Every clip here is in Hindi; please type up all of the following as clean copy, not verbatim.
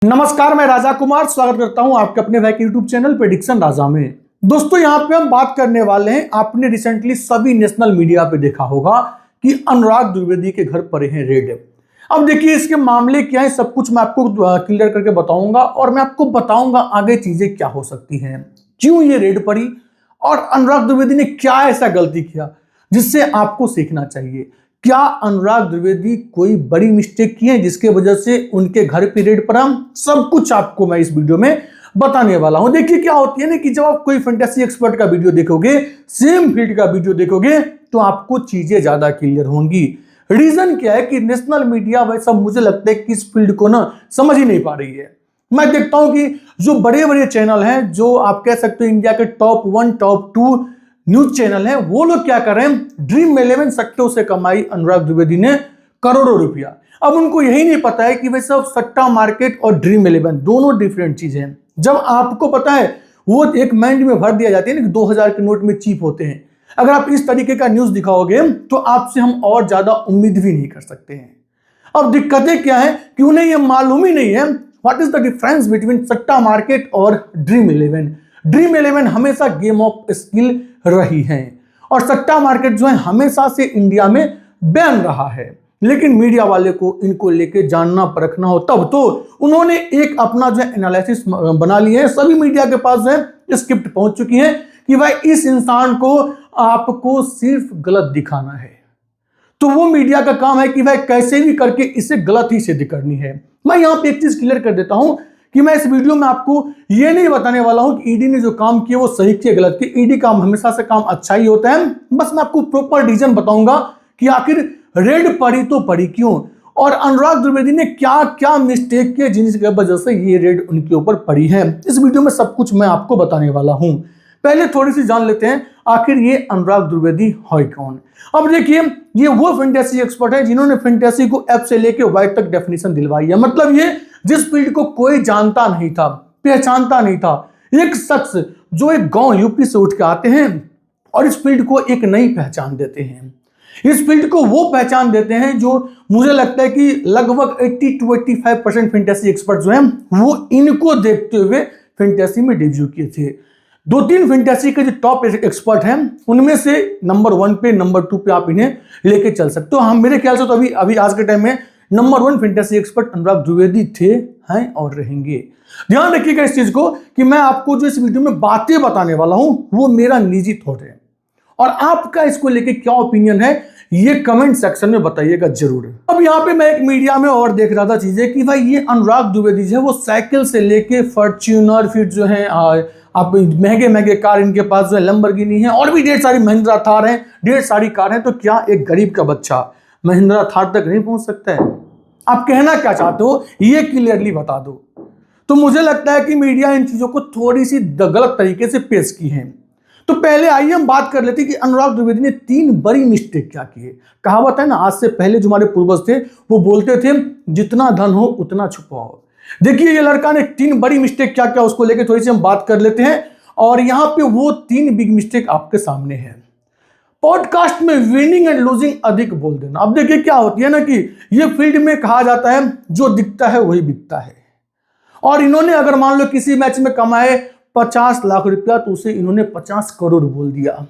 नमस्कार, मैं राजा कुमार स्वागत करता हूं आपके अपने भाई के यूट्यूब चैनल प्रेडिक्शन राजा में। दोस्तों, यहां पे हम बात करने वाले हैं। आपने रिसेंटली सभी नेशनल मीडिया पे देखा होगा कि अनुराग द्विवेदी के घर पड़े हैं रेड। अब देखिए इसके मामले क्या है, सब कुछ मैं आपको क्लियर करके बताऊंगा और मैं आपको बताऊंगा आगे चीजें क्या हो सकती हैं, क्यों ये रेड पड़ी और अनुराग द्विवेदी ने क्या ऐसा गलती किया जिससे आपको सीखना चाहिए। क्या अनुराग द्विवेदी कोई बड़ी मिस्टेक की है जिसके वजह से उनके घर पे रेड पड़ा, सब कुछ आपको मैं इस वीडियो में बताने वाला हूं। देखिए क्या होती है ना कि जब आप कोई फैंटेसी एक्सपर्ट का वीडियो देखोगे, सेम फील्ड का वीडियो देखोगे, तो आपको चीजें ज्यादा क्लियर होंगी। रीजन क्या है कि नेशनल मीडिया वैसा मुझे लगता है कि इस फील्ड को ना समझ ही नहीं पा रही है। मैं देखता हूं कि जो बड़े बड़े चैनल हैं, जो आप कह सकते हो इंडिया के टॉप 1 टॉप 2 न्यूज चैनल है, वो लोग क्या कर रहे हैं, ड्रीम 11 सट्टों से कमाई अनुराग द्विवेदी ने करोड़ों रुपया। अब उनको यही नहीं पता है कि वैसे सट्टा मार्केट और ड्रीम 11 दोनों डिफरेंट चीजें हैं। जब आपको पता है वो एक माइंड में भर दिया जाती है ना कि 2000 के नोट में चीप होते हैं, अगर आप इस तरीके का न्यूज दिखाओगे तो आपसे हम और ज्यादा उम्मीद भी नहीं कर सकते हैं। अब दिक्कतें क्या है कि उन्हें यह मालूम ही नहीं है what is the difference between सट्टा मार्केट और ड्रीम 11। ड्रीम 11 हमेशा गेम ऑफ स्किल रही है और सट्टा मार्केट जो है हमेशा से इंडिया में बैन रहा है। लेकिन मीडिया वाले को इनको लेके जानना परखना हो तब तो उन्होंने एक अपना जो है एनालिसिस बना लिया है। सभी मीडिया के पास जो है स्क्रिप्ट पहुंच चुकी है कि भाई इस इंसान को आपको सिर्फ गलत दिखाना है, तो वो मीडिया का काम है कि भाई कैसे भी करके इसे गलत ही सिद्ध करनी है। मैं यहां पे एक चीज क्लियर कर देता हूं कि मैं इस वीडियो में आपको ये नहीं बताने वाला हूं कि ईडी ने जो काम किया वो सही किया गलत किया। ईडी काम हमेशा से काम अच्छा ही होता है। बस मैं आपको प्रॉपर रीजन बताऊंगा कि आखिर रेड पड़ी तो पड़ी क्यों और अनुराग द्विवेदी ने क्या क्या मिस्टेक किए जिनकी वजह से ये रेड उनके ऊपर पड़ी है। इस वीडियो में सब कुछ मैं आपको बताने वाला हूं। पहले थोड़ी सी जान लेते हैं आखिर ये अनुराग द्विवेदी है कौन। अब देखिए ये वो फैंटेसी एक्सपर्ट है जिन्होंने फैंटेसी को एफ से लेके वाई तक डेफिनेशन दिलवाई है। मतलब ये जिस फील्ड को कोई जानता नहीं था, पहचानता नहीं था, एक शख्स जो एक गांव यूपी से उठ के आते हैं और इस फील्ड को एक नई पहचान देते हैं। इस फील्ड को वो पहचान देते हैं जो मुझे लगता है कि लगभग 80 to 85% फैंटेसी एक्सपर्ट जो हैं वो इनको देखते हुए फैंटेसी में डेब्यू किए थे। 2-3 फैंटेसी के जो टॉप एक्सपर्ट हैं उनमें से नंबर 1 पे नंबर 2 पे आप इन्हें लेके चल सकते हो। हम मेरे ख्याल से तो अभी आज के टाइम में नंबर 1 फैंटेसी एक्सपर्ट अनुराग द्विवेदी थे, हैं और रहेंगे। ध्यान रखिएगा इस चीज को कि मैं आपको जो इस वीडियो में बातें बताने वाला हूं वो मेरा निजी थॉट है और आपका इसको लेके क्या ओपिनियन है ये कमेंट सेक्शन में बताइएगा जरूर। अब यहाँ पे मैं एक मीडिया में और देख रहा था चीजें कि भाई ये अनुराग द्विवेदी जो है वो साइकिल से लेके फॉर्च्यूनर, फिर जो है आप महंगे महंगे कार इनके पास जो है लंबरगिनी है और भी ढेर सारी महिंद्रा थार है, ढेर सारी कार है। तो क्या एक गरीब का बच्चा महिंद्रा थार तक नहीं पहुंच सकता है? आप कहना क्या चाहते हो ये क्लियरली बता दो। तो मुझे लगता है कि मीडिया इन चीजों को थोड़ी सी गलत तरीके से पेश की है। तो पहले आइए हम बात कर लेते हैं कि अनुराग द्विवेदी ने 3 बड़ी मिस्टेक क्या की है। कहावत है ना, आज से पहले जो हमारे पूर्वज थे वो बोलते थे जितना धन हो उतना छुपाओ। देखिए ये लड़का ने 3 बड़ी मिस्टेक क्या क्या उसको लेकर थोड़ी सी हम बात कर लेते हैं और यहां पे वो 3 बिग मिस्टेक आपके सामने है। पॉडकास्ट में विनिंग एंड लूजिंग अधिक बोल देना। अब देखिए क्या होती है ना कि ये फील्ड में कहा जाता है जो दिखता है वही बिकता है और इन्होंने अगर मान लो किसी मैच में कमाए 50 लाख रुपया तो उसे इन्होंने 50 करोड़ बोल दिया।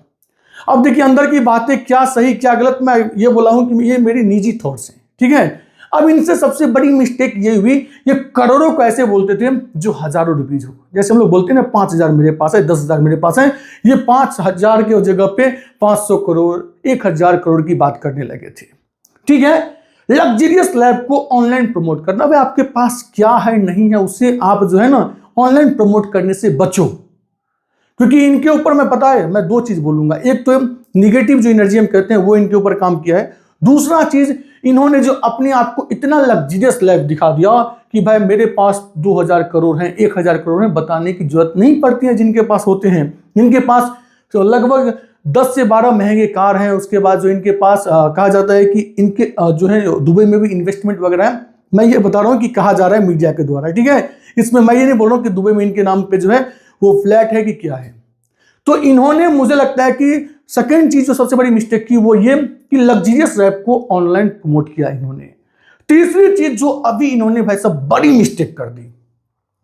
अब देखिए अंदर की बातें क्या सही क्या गलत, मैं ये बोला हूं कि ये मेरी निजी थॉट्स हैं, ठीक है। अब इनसे सबसे बड़ी मिस्टेक ये हुई, ये करोड़ों को ऐसे बोलते थे जो हजारों रुपीज हो। जैसे हम लोग बोलते हैं ना 5000 मेरे पास है, 10,000 मेरे पास है, ये 5000 के जगह पे 500 करोड़ 1000 करोड़ की बात करने लगे थे, ठीक है। लग्जरियस लाइफ को ऑनलाइन प्रमोट करना, भाई आपके पास क्या है नहीं है उसे आप जो है ना ऑनलाइन प्रमोट करने से बचो, क्योंकि इनके ऊपर मैं पता है मैं 2 चीज बोलूंगा। एक तो निगेटिव जो एनर्जी हम कहते हैं वो इनके ऊपर काम किया है। दूसरा चीज इन्होंने जो अपने आप को इतना लग्जरियस लाइफ दिखा दिया कि भाई मेरे पास 2000 करोड़ हैं, 1000 करोड़ हैं, बताने की जरूरत नहीं पड़ती है जिनके पास होते हैं। इनके पास तो लगभग 10 से 12 महंगे कार हैं। उसके बाद जो इनके पास कहा जाता है कि इनके जो है दुबई में भी इन्वेस्टमेंट वगैरह है। मैं ये बता रहा हूँ कि कहा जा रहा है मीडिया के द्वारा, ठीक है। इसमें मैं ये नहीं बोल रहा हूँ कि दुबई में इनके नाम पे जो है वो फ्लैट है कि क्या है। तो इन्होंने मुझे लगता है कि सेकंड चीज जो सबसे बड़ी मिस्टेक की वो ये कि लग्जरियस लाइफ को ऑनलाइन प्रमोट किया इन्होंने। तीसरी चीज जो अभी इन्होंने भाई साहब बड़ी मिस्टेक कर दी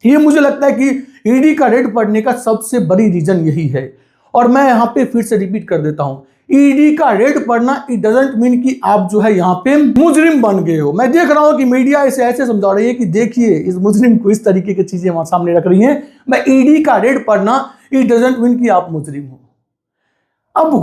ये मुझे लगता है कि ईडी का रेड पड़ने का सबसे बड़ी रीजन यही है। और मैं यहां पे फिर से रिपीट कर देता हूं, ईडी का रेड पड़ना इट डजंट मीन कि आप जो है यहां पे मुजरिम बन गए हो। मैं देख रहा हूं कि मीडिया इसे ऐसे समझा रही है कि देखिए इस मुजरिम को, इस तरीके की चीजें वहां सामने रख रही हैं। मैं ईडी का रेड पड़ना इट डजंट मीन कि आप मुजरिम हो। अब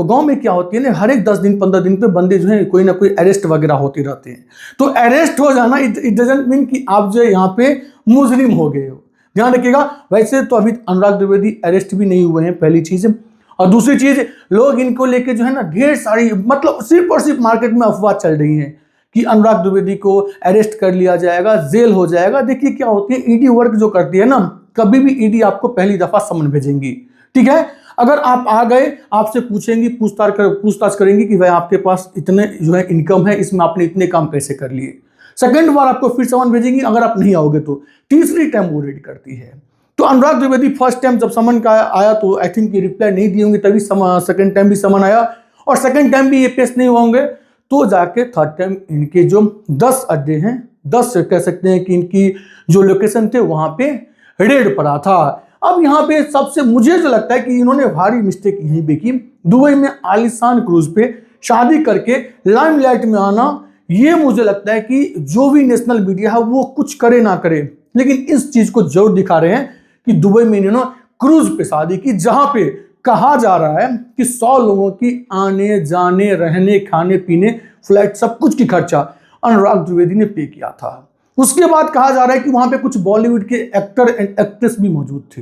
गांव में क्या होती है ना, हर एक 10 दिन 15 दिन पे बंदे जो है कोई ना कोई अरेस्ट वगैरह होते रहते हैं। तो अरेस्ट हो जाना इट डजंट मीन कि आप जो है यहाँ पे मुजरिम हो गए हो, ध्यान रखिएगा। वैसे तो अभी अनुराग द्विवेदी अरेस्ट भी नहीं हुए हैं, पहली चीज। और दूसरी चीज, लोग इनको लेके जो है ना ढेर सारी, मतलब सिर्फ और सिर्फ मार्केट में अफवाह चल रही है कि अनुराग द्विवेदी को अरेस्ट कर लिया जाएगा, जेल हो जाएगा। देखिए क्या होती है, ईडी वर्क जो करती है ना, कभी भी ईडी आपको पहली दफा समन भेजेंगी, ठीक है। अगर आप आ गए, आपसे पूछेंगी, पूछताछ करेंगी कि भाई आपके पास इतने जो है इनकम है, इसमें आपने इतने काम कैसे कर लिए। सेकंड बार आपको फिर समन भेजेंगी, अगर आप नहीं आओगे तो। तीसरी टाइम वो रेड करती है। तो अनुराग द्विवेदी फर्स्ट टाइम जब समन का आया तो आई थिंक रिप्लाई नहीं दिए होंगे, तभी सेकंड टाइम भी समन आया, और सेकंड टाइम भी ये पेश नहीं होंगे। तो जाके थर्ड टाइम इनके जो 10 अड्डे हैं, 10 कह सकते हैं कि इनकी जो लोकेशन थे वहां पे रेड पड़ा था। अब यहाँ पे सबसे मुझे जो लगता है कि इन्होंने भारी मिस्टेक यहीं पे की, दुबई में आलिशान क्रूज पे शादी करके लाइमलाइट में आना। ये मुझे लगता है कि जो भी नेशनल मीडिया है वो कुछ करे ना करे, लेकिन इस चीज को जरूर दिखा रहे हैं कि दुबई में इन्होंने क्रूज पे शादी की, जहां पे कहा जा रहा है कि 100 लोगों की आने जाने रहने खाने पीने फ्लाइट सब कुछ की खर्चा अनुराग द्विवेदी ने पे किया था। उसके बाद कहा जा रहा है कि वहां पे कुछ बॉलीवुड के एक्टर एंड एक्ट्रेस भी मौजूद थे।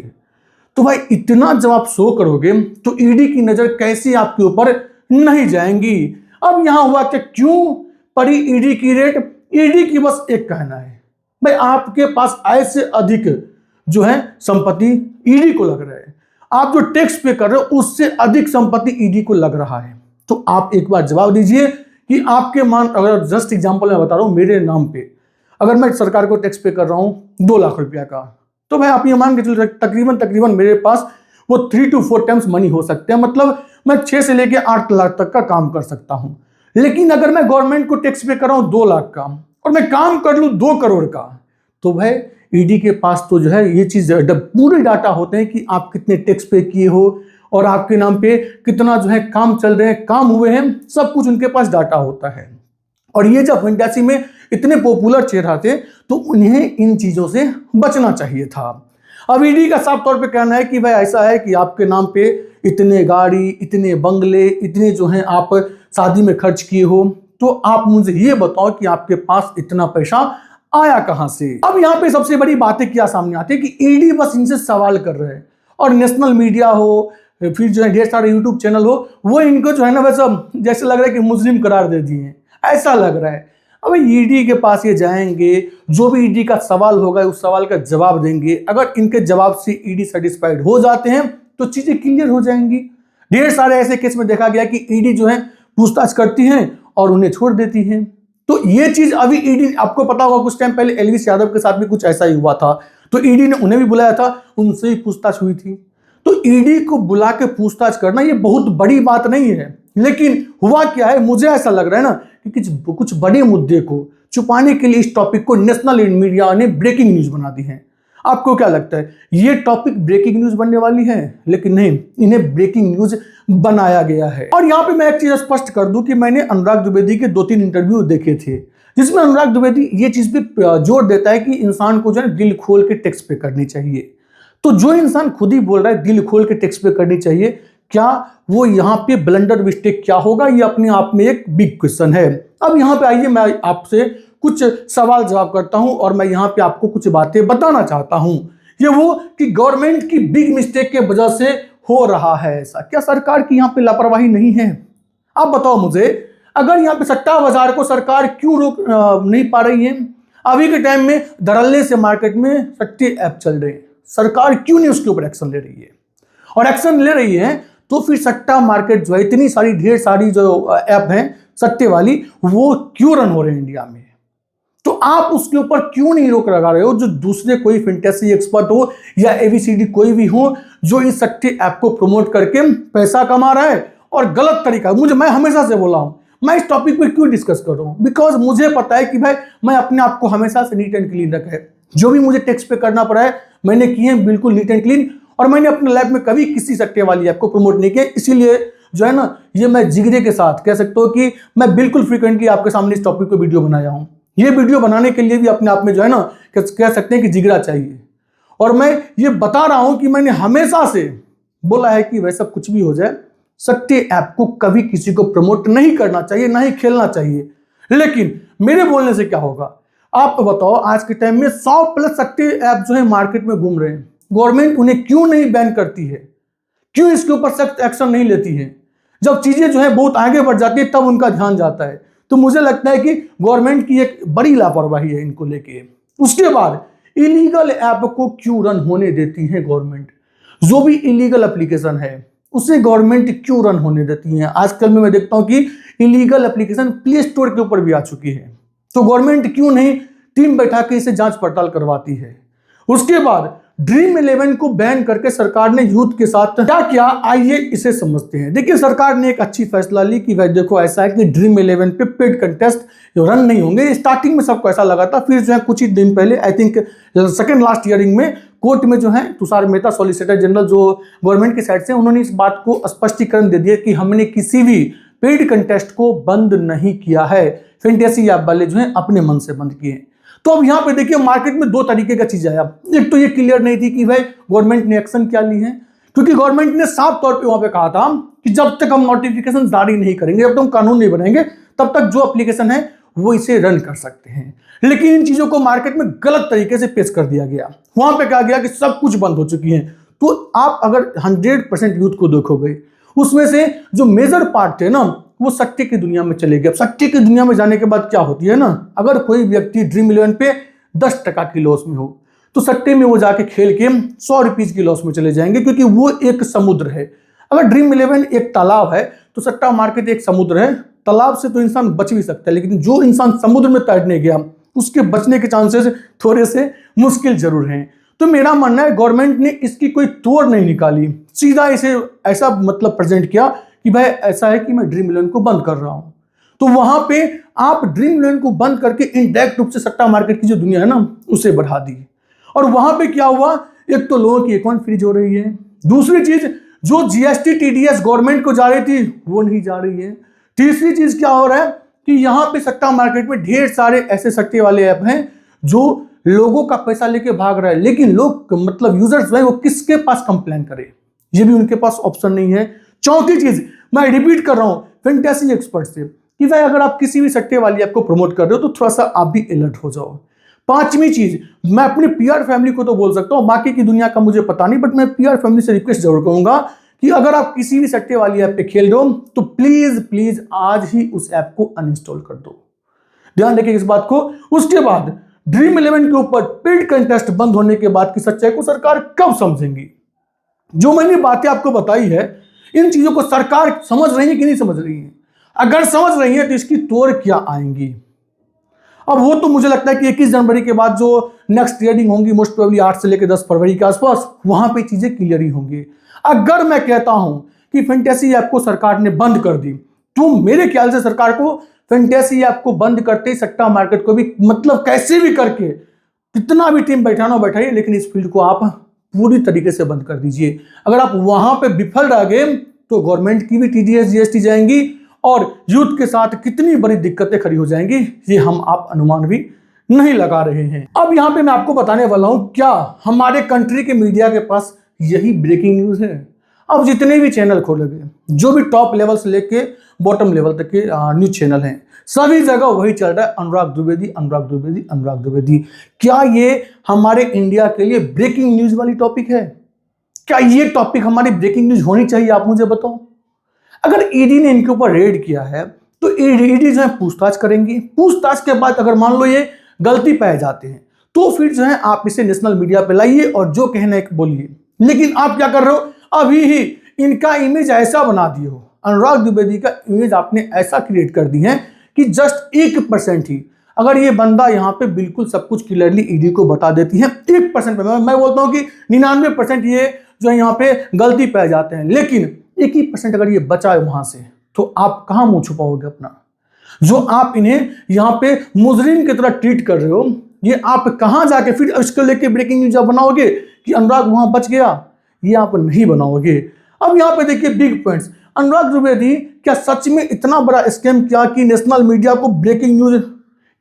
तो भाई इतना जब आप शो करोगे तो ईडी की नजर कैसे आपके ऊपर नहीं जाएंगी। अब यहां हुआ कि क्यों पड़ी ईडी की रेड? ईडी की बस एक कहना है, भाई आपके पास आय से अधिक जो है संपत्ति ईडी को लग रहा है, आप जो टैक्स पे कर रहे हो उससे अधिक संपत्ति ईडी को लग रहा है। तो आप एक बार जवाब दीजिए कि आपके अगर जस्ट एग्जांपल मैं बता रहा हूं, मेरे नाम पे अगर मैं सरकार को टैक्स पे कर रहा हूं 2 लाख रुपया का, तो भाई आप ये मान के चलिए तकरीबन मेरे पास वो 3 to 4 टाइम्स मनी हो सकते हैं। मतलब मैं 6 से लेके 8 लाख तक का काम कर सकता हूं। लेकिन अगर मैं गवर्नमेंट को टैक्स पे कर रहा हूं 2 लाख का और मैं काम कर लूं 2 करोड़ का, तो भाई ईडी के पास तो जो है ये चीज पूरे डाटा होते हैं कि आप कितने टैक्स पे किए हो और आपके नाम पे कितना जो है काम चल रहे हैं, काम हुए हैं, सब कुछ उनके पास डाटा होता है। और ये जब फंटासी में इतने पॉपुलर चेहरा थे तो उन्हें इन चीजों से बचना चाहिए था। अब ईडी का साफ तौर पे कहना है कि भाई ऐसा है कि आपके नाम पे इतने गाड़ी, इतने बंगले, इतने जो हैं आप शादी में खर्च किए हो, तो आप मुझे ये बताओ कि आपके पास इतना पैसा आया कहां से। अब यहाँ पे सबसे बड़ी बातें क्या सामने आती है कि ईडी बस इनसे सवाल कर रहे हैं, और नेशनल मीडिया हो, फिर जो है ढेर सारे यूट्यूब चैनल हो, वो इनको जो है ना वैसा जैसे लग रहा है कि मुस्लिम करार दे दिए हैं, ऐसा लग रहा है। अब ईडी के पास ये जाएंगे, जो भी ईडी का सवाल होगा उस सवाल का जवाब देंगे। अगर इनके जवाब से ईडी सेटिस्फाइड हो जाते हैं तो चीजें क्लियर हो जाएंगी। ढेर सारे ऐसे केस में देखा गया कि ईडी जो है पूछताछ करती है और उन्हें छोड़ देती है। तो ये चीज अभी ईडी, आपको पता होगा कुछ टाइम पहले एलवीस यादव के साथ भी कुछ ऐसा ही हुआ था, तो ईडी ने उन्हें भी बुलाया था, उनसे ही पूछताछ हुई थी। तो ईडी को बुला के पूछताछ करना ये बहुत बड़ी बात नहीं है, लेकिन हुआ क्या है, मुझे ऐसा लग रहा है ना कि कुछ बड़े मुद्दे को छुपाने के लिए इस टॉपिक को नेशनल मीडिया ने ब्रेकिंग न्यूज बना दी है। आपको क्या लगता है ये टॉपिक ब्रेकिंग न्यूज बनने वाली है? लेकिन नहीं, इन्हें ब्रेकिंग न्यूज बनाया गया है। और यहां पे मैं एक चीज स्पष्ट कर दूं कि मैंने अनुराग द्विवेदी के 2-3 इंटरव्यू देखे थे, जिसमें अनुराग द्विवेदी ये चीज पे जोर देता है कि इंसान को जो है दिल खोल के टैक्स पे करनी चाहिए। तो जो इंसान खुद ही बोल रहा है दिल खोल के टैक्स पे करनी चाहिए, क्या वो यहाँ पे ब्लंडर मिस्टेक क्या होगा, ये अपने आप में एक बिग क्वेश्चन है। अब यहाँ पे आइए, मैं आपसे कुछ सवाल जवाब करता हूं और मैं यहाँ पे आपको कुछ बातें बताना चाहता हूं। ये वो कि गवर्नमेंट की बिग मिस्टेक के वजह से हो रहा है ऐसा, क्या सरकार की यहाँ पे लापरवाही नहीं है? आप बताओ मुझे, अगर यहाँ पे सट्टा बाजार को सरकार क्यों रोक नहीं पा रही है? अभी के टाइम में धड़ल्ले से मार्केट में सट्टे ऐप चल रहे हैं, सरकार क्यों नहीं उसके ऊपर एक्शन ले रही है? और एक्शन ले रही है तो फिर सट्टा मार्केट जो है, इतनी सारी ढेर सारी जो ऐप हैं सट्टे वाली, वो क्यों रन हो रहे हैं इंडिया में? तो आप उसके ऊपर क्यों नहीं रोक लगा रहे हो? जो दूसरे कोई फिंटेसी एक्सपर्ट हो या एबीसीडी कोई भी हो जो इस सट्टे ऐप को प्रमोट करके पैसा कमा रहा है और गलत तरीका, मैं हमेशा से बोला हूं, मैं इस टॉपिक पर क्यों डिस्कस कर रहा हूं? बिकॉज मुझे पता है कि भाई मैं अपने आप को हमेशा से नीट एंड क्लीन रखा है। जो भी मुझे टैक्स पे करना पड़ा है मैंने किए हैं बिल्कुल नीट एंड क्लीन, और मैंने अपने लाइफ में कभी किसी सट्टे वाली ऐप को प्रमोट नहीं किया। इसीलिए जो है ना, ये मैं जिगरे के साथ कह सकता हूँ कि मैं बिल्कुल फ्रीक्वेंटली आपके सामने इस टॉपिक पे वीडियो बनाया हूँ। ये वीडियो बनाने के लिए भी अपने आप में जो है ना, कह सकते हैं कि जिगरा चाहिए। और मैं ये बता रहा हूं कि मैंने हमेशा से बोला है कि वैसा कुछ भी हो जाए, सट्टे ऐप को कभी किसी को प्रमोट नहीं करना चाहिए, ना ही खेलना चाहिए। लेकिन मेरे बोलने से क्या होगा, आप बताओ, आज के टाइम में 100+ सट्टे ऐप जो है मार्केट में घूम रहे हैं, गवर्नमेंट उन्हें क्यों नहीं बैन करती है, क्यों इसके ऊपर सख्त एक्शन नहीं लेती है? जब चीजें जो है बहुत आगे बढ़ जाती है तब उनका ध्यान जाता है। तो मुझे लगता है कि गवर्नमेंट की एक बड़ी लापरवाही है इनको लेके। उसके बाद इलीगल ऐप को क्यों रन होने देती है गवर्नमेंट? जो भी इलीगल एप्लीकेशन है उसे गवर्नमेंट क्यों रन होने देती है? आजकल में मैं देखता हूं कि इलीगल एप्लीकेशन प्ले स्टोर के ऊपर भी आ चुकी है, तो गवर्नमेंट क्यों नहीं टीम बैठा के इसे जांच पड़ताल करवाती है? उसके बाद ड्रीम 11 को बैन करके सरकार ने यूथ के साथ क्या किया, आइए इसे समझते हैं। देखिए, सरकार ने एक अच्छी फैसला ली कि भाई देखो, ऐसा है कि ड्रीम 11 पे पेड कंटेस्ट रन नहीं होंगे। स्टार्टिंग में सबको ऐसा लगा था, फिर जो है कुछ ही दिन पहले I think second last hearing में कोर्ट में जो है तुषार मेहता सॉलिसिटर जनरल जो गवर्नमेंट की साइड से, उन्होंने इस बात को स्पष्टीकरण दे दिया कि हमने किसी भी पेड कंटेस्ट को बंद नहीं किया है, फैंटेसी ऐप वाले जो है अपने मन से बंद किए। तो अब यहां पे देखिए, मार्केट में दो तरीके का चीज आया। एक तो ये क्लियर नहीं थी कि भाई गवर्नमेंट ने एक्शन क्या ली है, क्योंकि गवर्नमेंट ने साफ तौर पे वहां पे कहा था कि जब तक हम नोटिफिकेशन जारी नहीं करेंगे, जब तक हम कानून नहीं बनाएंगे, तब तक जो एप्लीकेशन है वो इसे रन कर सकते हैं। लेकिन इन चीजों को मार्केट में गलत तरीके से पेश कर दिया गया। वहां पे कहा गया कि सब कुछ बंद हो चुकी है। तो आप अगर 100% यूथ को देखोगे, उसमें से जो मेजर पार्ट थे ना, वो सट्टे की दुनिया में चले गए। अब सट्टे की दुनिया में जाने के बाद क्या होती है ना, अगर कोई व्यक्ति ड्रीम 11 पे 10% की लॉस में हो, तो सट्टे में वो जाके खेल के 100 रुपीज की लॉस में चले जाएंगे, क्योंकि वो एक समुद्र है। अगर ड्रीम 11 एक तालाब है तो सट्टा मार्केट एक समुद्र है। तालाब से तो इंसान बच भी सकता है, लेकिन जो इंसान समुद्र में तैरने गया उसके बचने के चांसेस थोड़े से मुश्किल जरूर हैं। तो मेरा मानना है गवर्नमेंट ने इसकी कोई तोड़ नहीं निकाली, सीधा इसे ऐसा मतलब प्रेजेंट किया कि भाई ऐसा है कि मैं ड्रीम 11 को बंद कर रहा हूं। तो वहां पे आप ड्रीम 11 को बंद करके इनडायरेक्ट रूप से सट्टा मार्केट की जो दुनिया है ना, उसे बढ़ा दी। और वहां पे क्या हुआ, एक तो लोगों की अकाउंट फ्रीज हो रही है, दूसरी चीज जो जीएसटी टीडीएस गवर्नमेंट को जा रही थी वो नहीं जा रही है, तीसरी चीज क्या हो रहा है कि यहां पे सट्टा मार्केट में ढेर सारे ऐसे सट्टे वाले ऐप हैं जो लोगों का पैसा लेके भाग रहा है, लेकिन लोग मतलब यूजर्स हैं वो किसके पास कंप्लेन करे, ये भी उनके पास ऑप्शन नहीं है। चौथी चीज मैं रिपीट कर रहा हूं फैंटेसी एक्सपर्ट से कि भाई अगर आप किसी भी सट्टे वाली ऐप को प्रमोट कर रहे हो तो थोड़ा सा आप भी अलर्ट हो जाओ। पांचवी चीज, मैं अपने पीआर फैमिली को तो बोल सकता हूं, बाकी की दुनिया का मुझे पता नहीं, बट मैं पीआर फैमिली से रिक्वेस्ट जरूर करूंगा कि अगर आप किसी भी सट्टे वाली ऐप पे खेल रहे हो तो प्लीज प्लीज आज ही उस ऐप को अनइंस्टॉल कर दो। ध्यान रखिए इस बात को। उसके बाद ड्रीम 11 के ऊपर पेड कंटेस्ट बंद होने के बाद की सच्चाई को सरकार कब समझेंगी? जो मैंने बातें आपको बताई है, इन चीजों को सरकार समझ रही है कि नहीं समझ रही है? अगर समझ रही है तो इसकी तोड़ क्या आएंगी? अब वो तो मुझे लगता है कि 21 जनवरी के बाद जो नेक्स्ट हियरिंग होंगी, मोस्ट प्रोबेबली 8 से लेकर 10 फरवरी के आसपास, वहां पे चीजें क्लियर ही होंगी। अगर मैं कहता हूं कि फैंटेसी ऐप को सरकार ने बंद कर दी, तो मेरे ख्याल से सरकार को फैंटेसी ऐप को बंद करते ही सट्टा मार्केट को भी मतलब कैसे भी करके कितना भी टीम बैठाना बैठाइए, लेकिन इस फील्ड को आप पूरी तरीके से बंद कर दीजिए। अगर आप वहां पे विफल रह गए तो गवर्नमेंट की भी टीडीएस जीएसटी जाएंगी और यूथ के साथ कितनी बड़ी दिक्कतें खड़ी हो जाएंगी, ये हम आप अनुमान भी नहीं लगा रहे हैं। अब यहां पे मैं आपको बताने वाला हूं क्या हमारे कंट्री के मीडिया के पास यही ब्रेकिंग न्यूज है। अब जितने भी चैनल खोलोगे, जो भी टॉप लेवल से लेके बॉटम लेवल तक के न्यूज चैनल हैं, सभी जगह वही चल रहा है, अनुराग द्विवेदी, अनुराग द्विवेदी, अनुराग द्विवेदी। क्या ये हमारे इंडिया के लिए ब्रेकिंग न्यूज वाली टॉपिक है? क्या ये टॉपिक हमारी ब्रेकिंग न्यूज होनी चाहिए? आप मुझे बताओ। अगर ईडी ने इनके ऊपर रेड किया है तो ईडी जो है पूछताछ करेंगी। पूछताछ के बाद अगर मान लो ये गलती पाए जाते हैं तो फिर जो है आप इसे नेशनल मीडिया पे लाइए और जो कहना है बोलिए। लेकिन आप क्या कर रहे हो, अभी ही इनका इमेज ऐसा बना दिए हो, अनुराग द्विवेदी का इमेज आपने ऐसा क्रिएट कर दी है कि जस्ट 1% ही अगर ये बंदा यहाँ पे बिल्कुल सब कुछ क्लियरली ईडी को बता देती है, 1% पे मैं बोलता हूँ कि 99% ये जो है यहाँ पे गलती पाए जाते हैं, लेकिन 1% अगर ये बचा है वहां से, तो आप कहां मुंह छुपाओगे अपना? जो आप इन्हें यहां पे मुजरिम की तरह ट्रीट कर रहे हो, ये आप कहां जाके फिर इसको लेके ब्रेकिंग न्यूज बनाओगे कि अनुराग वहां बच गया, ये आप नहीं बनाओगे। अब यहां पे देखिए बिग पॉइंट्स, अनुराग द्विवेदी क्या सच में इतना बड़ा स्कैम किया कि नेशनल मीडिया को ब्रेकिंग न्यूज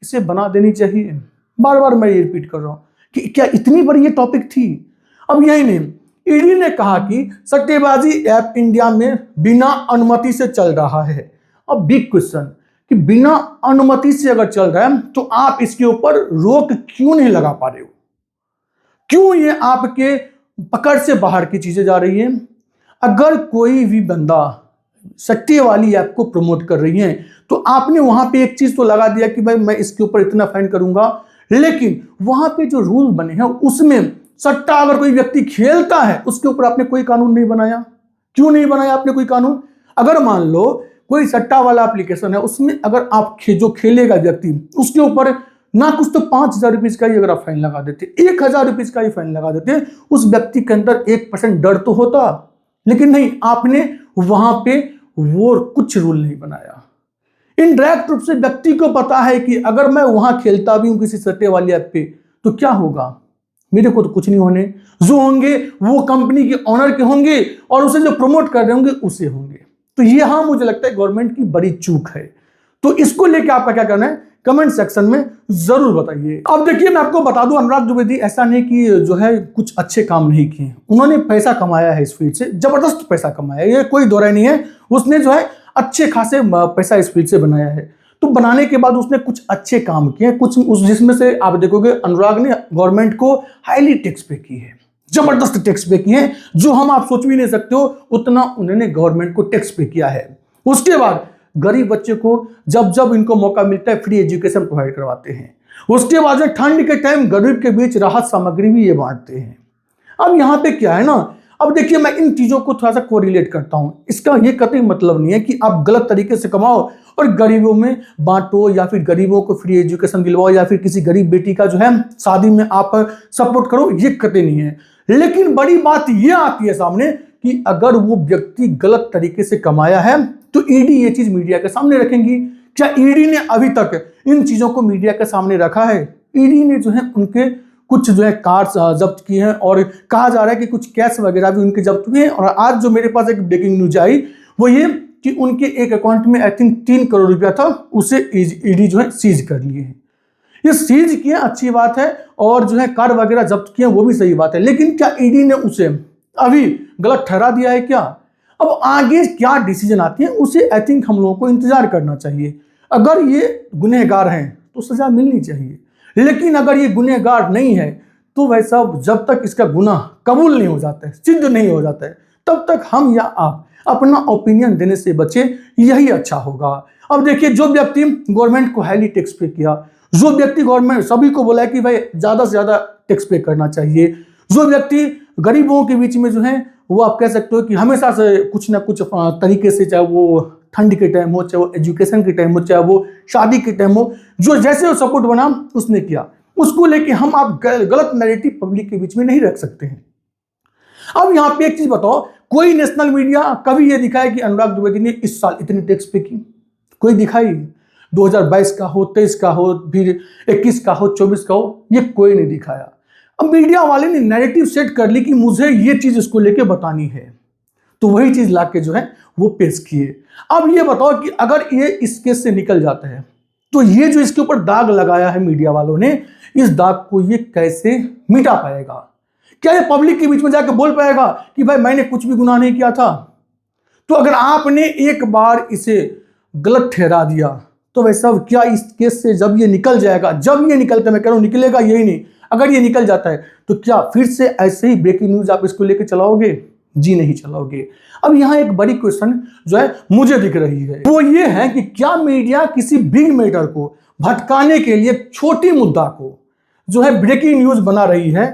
इसे बना देनी चाहिए? बार बार मैं ये रिपीट कर रहा हूं कि क्या इतनी बड़ी ये टॉपिक थी? अब यही नहीं, ईडी ने कहा कि सट्टेबाजी ऐप इंडिया में बिना अनुमति से चल रहा है। अब बिग क्वेश्चन कि बिना अनुमति से अगर चल रहा है तो आप इसके ऊपर रोक क्यों नहीं लगा पा रहे हो? क्यों ये आपके पकड़ से बाहर की चीजें जा रही है? अगर कोई भी बंदा सट्टे वाली ऐप को प्रमोट कर रही है तो आपने वहां पे एक चीज तो लगा दिया कि भाई मैं इसके ऊपर इतना फाइन करूंगा, लेकिन वहां पे जो रूल बने हैं उसमें सट्टा अगर कोई व्यक्ति खेलता है उसके ऊपर आपने कोई कानून नहीं बनाया। क्यों नहीं बनाया आपने कोई कानून? अगर मान लो कोई सट्टा वाला एप्लीकेशन है, उसमें अगर आप जो खेलेगा व्यक्ति उसके ऊपर ना कुछ तो 5,000 रुपीज का ही अगर आप फाइन लगा देते, 1,000 रुपीज का ही फाइन लगा देते, उस व्यक्ति के अंदर 1% डर तो होता। लेकिन नहीं, आपने वहां पे वो कुछ रूल नहीं बनाया। इनडायरेक्ट रूप से व्यक्ति को पता है कि अगर मैं वहां खेलता भी हूं किसी सट्टे वाली ऐप पे तो क्या होगा, मेरे को तो कुछ नहीं होने, जो होंगे वो कंपनी के ऑनर के होंगे और उसे जो प्रमोट कर रहे होंगे उसे होंगे। तो ये हाँ मुझे लगता है गवर्नमेंट की बड़ी चूक है। तो इसको लेके आपका क्या करना है कमेंट सेक्शन में जरूर बताइए। अब देखिए मैं आपको बता दूं, अनुराग द्विवेदी ऐसा नहीं कि जो है कुछ अच्छे काम नहीं किए, उन्होंने पैसा कमाया है इस फील्ड से, जबरदस्त पैसा कमाया है, ये कोई दो राय नहीं है। उसने जो है अच्छे खासे पैसा इस फील्ड से बनाया है। तो बनाने के बाद उसने कुछ अच्छे काम किए, कुछ उस जिसमें से आप देखोगे अनुराग ने गवर्नमेंट को हाईली टैक्स पे की है, जबरदस्त टैक्स पे किए हैं, जो हम आप सोच भी नहीं सकते हो उतना उन्होंने गवर्नमेंट को टैक्स पे किया है। उसके बाद गरीब बच्चे को जब जब इनको मौका मिलता है फ्री एजुकेशन प्रोवाइड करवाते हैं। उसके बाद ठंड के टाइम गरीब के बीच राहत सामग्री भी ये बांटते हैं। अब यहाँ पे क्या है ना, अब देखिए मैं इन चीजों को थोड़ा सा कोरिलेट करता हूं। इसका ये कतई मतलब नहीं है कि आप गलत तरीके से कमाओ और गरीबों में बांटो या फिर गरीबों को फ्री एजुकेशन दिलवाओ या फिर किसी गरीब बेटी का जो है शादी में आप सपोर्ट करो, ये कतई नहीं है। लेकिन बड़ी बात ये आती है सामने कि अगर वो व्यक्ति गलत तरीके से कमाया है तो ईडी ये चीज मीडिया के सामने रखेंगी। क्या ईडी ने अभी तक इन चीजों को मीडिया के सामने रखा है? ईडी ने जो है उनके कुछ जो है कार्ड्स जब्त किए हैं और कहा जा रहा है कि कुछ कैश वगैरह भी उनके जब्त हुए हैं। और आज जो मेरे पास एक ब्रेकिंग न्यूज आई वो ये कि उनके एक अकाउंट में आई थिंक 3 करोड़ रुपया था, उसे ईडी जो है सीज कर लिए हैं। ये सीज किए अच्छी बात है और जो है कार्ड वगैरह जब्त किए वो भी सही बात है, लेकिन क्या ईडी ने उसे अभी गलत ठहरा दिया है क्या? अब आगे क्या डिसीजन आती है उसे आई थिंक हम लोगों को इंतजार करना चाहिए। अगर ये गुनहगार हैं तो सजा मिलनी चाहिए, लेकिन अगर ये गुनहगार नहीं है तो वैसा जब तक इसका गुनाह कबूल नहीं हो जाता है, सिद्ध नहीं हो जाता है, तब तक हम या आप अपना ओपिनियन देने से बचे, यही अच्छा होगा। अब देखिए जो व्यक्ति गवर्नमेंट को हाईली टैक्स पे किया, जो व्यक्ति गवर्नमेंट सभी को बोला है कि भाई ज्यादा से ज्यादा टैक्स पे करना चाहिए, जो व्यक्ति गरीबों के बीच में जो है वो आप कह सकते हो कि हमेशा से कुछ ना कुछ तरीके से, चाहे वो ठंड के टाइम हो, चाहे वो एजुकेशन के टाइम हो, चाहे वो शादी के टाइम हो, जो जैसे सपोर्ट बना उसने किया, उसको लेके हम आप गलत नैरेटिव पब्लिक के बीच में नहीं रख सकते हैं। अब यहाँ पे एक चीज बताओ, कोई नेशनल मीडिया कभी ये दिखाए कि अनुराग द्विवेदी ने इस साल इतनी टैक्स पे की? कोई दिखाई? 2022 का हो, 23 का हो, फिर 21 का हो, 24 का हो, ये कोई नहीं दिखाया। अब मीडिया वाले ने नैरेटिव सेट कर ली कि मुझे ये चीज इसको लेके बतानी है, तो वही चीज लाके जो है वो पेश किए। अब ये बताओ कि अगर ये इस केस से निकल जाता है तो ये जो इसके ऊपर दाग लगाया है मीडिया वालों ने, इस दाग को ये कैसे मिटा पाएगा? क्या ये पब्लिक के बीच में जाकर बोल पाएगा कि भाई मैंने कुछ भी गुनाह नहीं किया था? तो अगर आपने एक बार इसे गलत ठहरा दिया तो वैसा क्या इस केस से जब ये निकल जाएगा, जब ये निकलता, मैं कह रहा हूं निकलेगा यही नहीं, अगर ये निकल जाता है तो क्या फिर से ऐसे ही ब्रेकिंग न्यूज आप इसको लेकर चलाओगे? जी नहीं चलाओगे। अब यहां एक बड़ी क्वेश्चन जो है मुझे दिख रही है वो ये है कि क्या मीडिया किसी बिग मैटर को भटकाने के लिए छोटी मुद्दा को जो है ब्रेकिंग न्यूज बना रही है?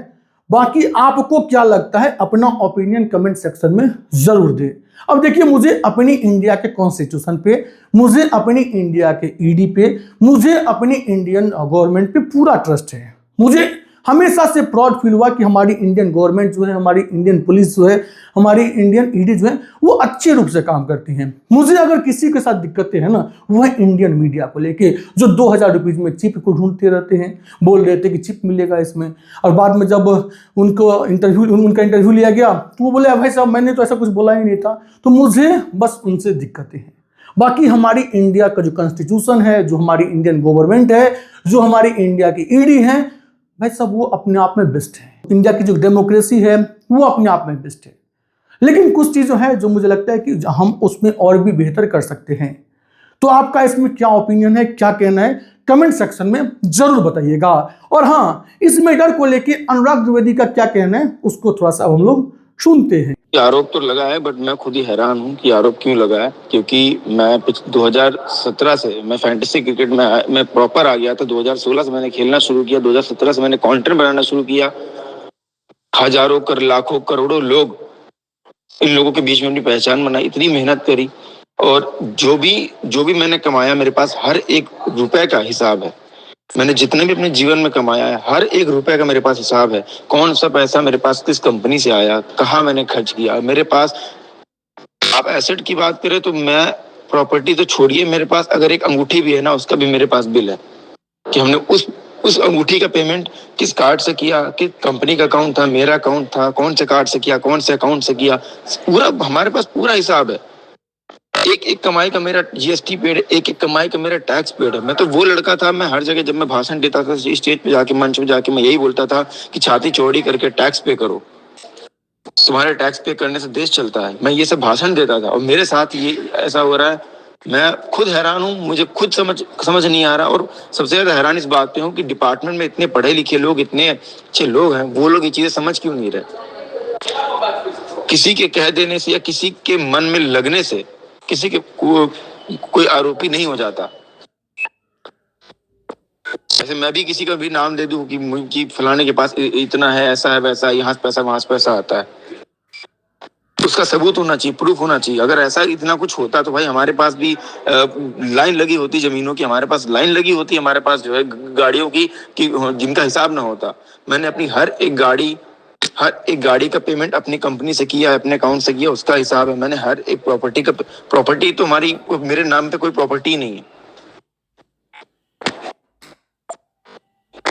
बाकी आपको क्या लगता है अपना ओपिनियन कमेंट सेक्शन में जरूर दे। अब देखिए मुझे अपनी इंडिया के कॉन्स्टिट्यूशन पे, मुझे अपनी इंडिया के ईडी पे, मुझे अपनी इंडियन गवर्नमेंट पे पूरा ट्रस्ट है। मुझे हमेशा से प्राउड फील हुआ कि हमारी इंडियन गवर्नमेंट जो है, हमारी इंडियन पुलिस जो है, हमारी इंडियन ईडी जो है वो अच्छे रूप से काम करती हैं। मुझे अगर किसी के साथ दिक्कतें हैं ना, वो है इंडियन मीडिया को लेके, जो 2000 रुपीज में चिप को ढूंढते रहते हैं, बोल रहे थे कि चिप मिलेगा इसमें, और बाद में जब उनका इंटरव्यू लिया गया तो वो बोले भाई साहब मैंने तो ऐसा कुछ बोला ही नहीं था। तो मुझे बस उनसे दिक्कतें हैं। बाकी हमारी इंडिया का जो कॉन्स्टिट्यूशन है, जो हमारी इंडियन गवर्नमेंट है, जो हमारी इंडिया की ईडी है, भाई सब वो अपने आप में बेस्ट है। इंडिया की जो डेमोक्रेसी है वो अपने आप में बेस्ट है। लेकिन कुछ चीजें हैं जो मुझे लगता है कि हम उसमें और भी बेहतर कर सकते हैं। तो आपका इसमें क्या ओपिनियन है, क्या कहना है, कमेंट सेक्शन में जरूर बताइएगा। और हाँ, इस मैटर को लेके अनुराग द्विवेदी का क्या कहना है उसको थोड़ा सा हम लोग सुनते हैं। आरोप तो लगा है, बट मैं खुद ही हैरान हूँ कि आरोप क्यों लगा है। क्योंकि मैं 2017 से मैं फैंटेसी क्रिकेट में मैं प्रॉपर आ गया था। 2016 से मैंने खेलना शुरू किया, 2017 से मैंने कंटेंट बनाना शुरू किया। हजारों लाखों करोड़ों लोग, इन लोगों के बीच में अपनी पहचान बनाई, इतनी मेहनत करी, और जो भी मैंने कमाया, मेरे पास हर एक रुपए का हिसाब है। मैंने जितने भी अपने जीवन में कमाया है, हर एक रुपए का मेरे पास हिसाब है। कौन सा पैसा मेरे पास किस कंपनी से आया, कहाँ मैंने खर्च किया। मेरे पास, आप एसेट की बात करें तो मैं, प्रॉपर्टी तो छोड़िए, मेरे पास अगर एक अंगूठी भी है ना, उसका भी मेरे पास बिल है कि हमने उस अंगूठी का पेमेंट किस कार्ड से किया, किस कंपनी का अकाउंट था, मेरा अकाउंट था, कौन से कार्ड से किया, कौन से अकाउंट से किया, पूरा हमारे पास पूरा हिसाब है। एक एक कमाई का मेरा जीएसटी पेड, एक एक कमाई का मेरा टैक्स पेड है। मैं तो वो लड़का था, मैं हर जगह जब मैं भाषण देता था, स्टेज पे जाके, मंच पे जाके, मैं यही बोलता था कि छाती चौड़ी करके टैक्स पे करो, तुम्हारे टैक्स पे करने से देश चलता है। मैं ये सब भाषण देता था, और मेरे साथ ये ऐसा हो रहा है। मैं खुद हैरान हूँ, मुझे खुद समझ नहीं आ रहा। और सबसे ज्यादा हैरान इस बात पे हूँ कि डिपार्टमेंट में इतने पढ़े लिखे लोग, इतने अच्छे लोग हैं, वो लोग ये चीजें समझ क्यों नहीं रहे। किसी के कह देने से या किसी के मन में लगने से किसी के कोई आरोपी नहीं हो जाता। ऐसे मैं भी किसी का भी नाम दे दूं कि फलाने के पास इतना है, ऐसा है, वैसा, यहाँ से पैसा वहां से पैसा आता है, उसका सबूत होना चाहिए, प्रूफ होना चाहिए। अगर ऐसा इतना कुछ होता तो भाई हमारे पास भी लाइन लगी होती जमीनों की, हमारे पास लाइन लगी होती, हमारे पास जो है गाड़ियों की जिनका हिसाब ना होता। मैंने अपनी हर एक गाड़ी का पेमेंट अपनी कंपनी से किया है, अपने अकाउंट से किया, उसका हिसाब है। मैंने हर एक प्रॉपर्टी तो हमारी, मेरे नाम पे कोई प्रॉपर्टी नहीं है।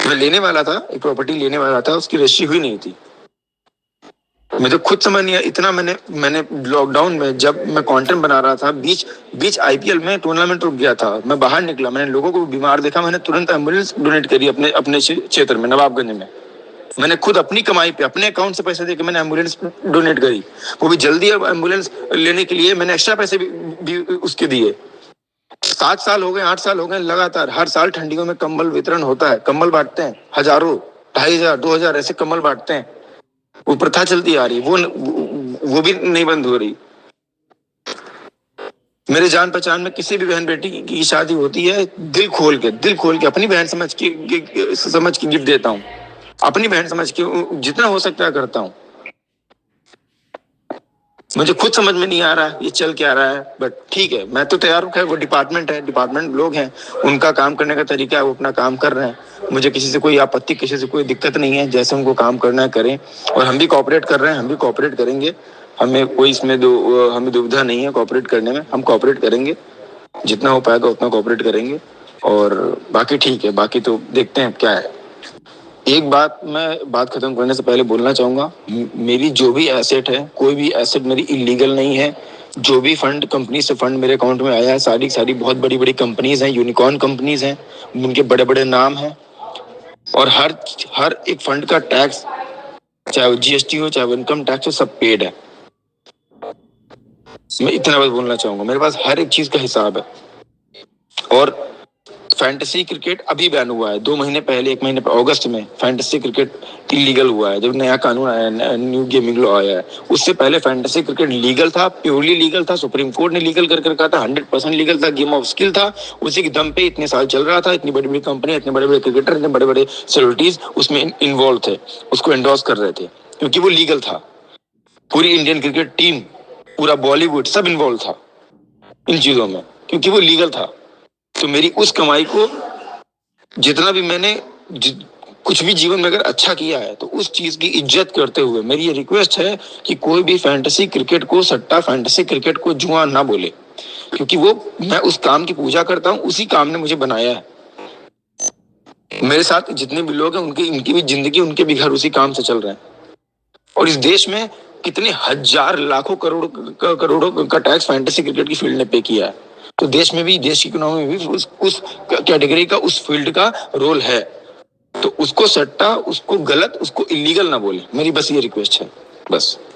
मैं लेने वाला था, एक प्रॉपर्टी लेने वाला था, उसकी रजिस्ट्री हुई नहीं थी। मैं तो खुद समझ नहीं आया। इतना मैंने लॉकडाउन में जब मैं कंटेंट बना रहा था, बीच आईपीएल में टूर्नामेंट रुक गया था, मैं बाहर निकला, मैंने लोगों को बीमार देखा, मैंने तुरंत एम्बुलेंस डोनेट करी अपने क्षेत्र में, नवाबगंज में। मैंने खुद अपनी कमाई पे, अपने अकाउंट से पैसे देके मैंने एम्बुलेंस डोनेट करी, वो भी जल्दी। अब एम्बुलेंस लेने के लिए मैंने एक्स्ट्रा पैसे भी उसके दिए। 7 साल हो गए, 8 साल हो गए लगातार, हर साल ठंडियों में कंबल वितरण होता है, कंबल बांटते हैं, हजारों, 2500, 2000 ऐसे कंबल बांटते हैं। वो प्रथा चलती आ रही, वो भी नहीं बंद हो रही। मेरे जान पहचान में किसी भी बहन बेटी की शादी होती है, दिल खोल के अपनी बहन समझ के गिफ्ट देता हूँ, अपनी बहन समझ के जितना हो सकता है करता हूँ। मुझे खुद समझ में नहीं आ रहा है ये चल क्या रहा है, बट ठीक है, मैं तो तैयार हूँ। वो डिपार्टमेंट है, डिपार्टमेंट लोग हैं, उनका काम करने का तरीका है, वो अपना काम कर रहे हैं। मुझे किसी से कोई आपत्ति, किसी से कोई दिक्कत नहीं है। जैसे उनको काम करना है करें, और हम भी कोऑपरेट कर रहे हैं, हम भी कोऑपरेट करेंगे। हमें कोई इसमें हमें दुविधा नहीं है कोऑपरेट करने में, हम कोऑपरेट करेंगे, जितना हो पाएगा उतना कोऑपरेट करेंगे। और बाकी ठीक है, बाकी तो देखते हैं क्या है। एक बात मैं बात खत्म करने से पहले बोलना चाहूंगा, मेरी जो भी एसेट है, कोई भी एसेट मेरी इलीगल नहीं है। जो भी फंड, कंपनी से फंड मेरे अकाउंट में आया है, सारी बहुत बड़ी बड़ी कंपनीज हैं, यूनिकॉर्न कंपनीज हैं, उनके बड़े बड़े नाम हैं। और हर एक फंड का टैक्स, चाहे वो जीएसटी हो, चाहे वो इनकम टैक्स हो, सब पेड है। मैं इतना बस बोलना चाहूंगा, मेरे पास हर एक चीज का हिसाब है। और फैंटेसी क्रिकेट अभी बैन हुआ है, 2 महीने पहले, 1 महीने पहले, अगस्त में फैंटेसी क्रिकेट इलीगल हुआ है, जब नया कानून आया, न्यू गेमिंग लॉ आया है। उससे पहले फैंटेसी क्रिकेट लीगल था, प्योरली लीगल था, सुप्रीम कोर्ट ने लीगल करके रखा था, 100% लीगल था, गेम ऑफ स्किल था। उसी के दम पे इतने साल चल रहा था, इतनी बड़ी बड़ी कंपनी, इतने बड़े बड़े क्रिकेटर, इतने बड़े बड़े सेलिब्रिटीज उसमें इन्वॉल्व थे, उसको एंडोर्स कर रहे थे, क्योंकि वो लीगल था। पूरी इंडियन क्रिकेट टीम, पूरा बॉलीवुड सब इन्वॉल्व था इन चीजों में, क्योंकि वो लीगल था। तो मेरी उस कमाई को, जितना भी मैंने कुछ भी जीवन में अगर अच्छा किया है तो उस चीज की इज्जत करते हुए मेरी ये रिक्वेस्ट है कि कोई भी फैंटेसी क्रिकेट को सट्टा, फैंटेसी क्रिकेट को जुआ ना बोले, क्योंकि वो मैं उस काम की पूजा करता हूँ, उसी काम ने मुझे बनाया है। मेरे साथ जितने भी लोग हैं उनकी इनकी भी जिंदगी, उनके भी घर उसी काम से चल रहे हैं। और इस देश में कितने हजार लाखों करोड़ों का टैक्स फैंटेसी क्रिकेट की फील्ड ने पे किया है। तो देश में भी, देश की इकोनॉमी में भी उस कैटेगरी का, उस फील्ड का रोल है। तो उसको सट्टा, उसको गलत, उसको इलीगल ना बोले, मेरी बस ये रिक्वेस्ट है, बस।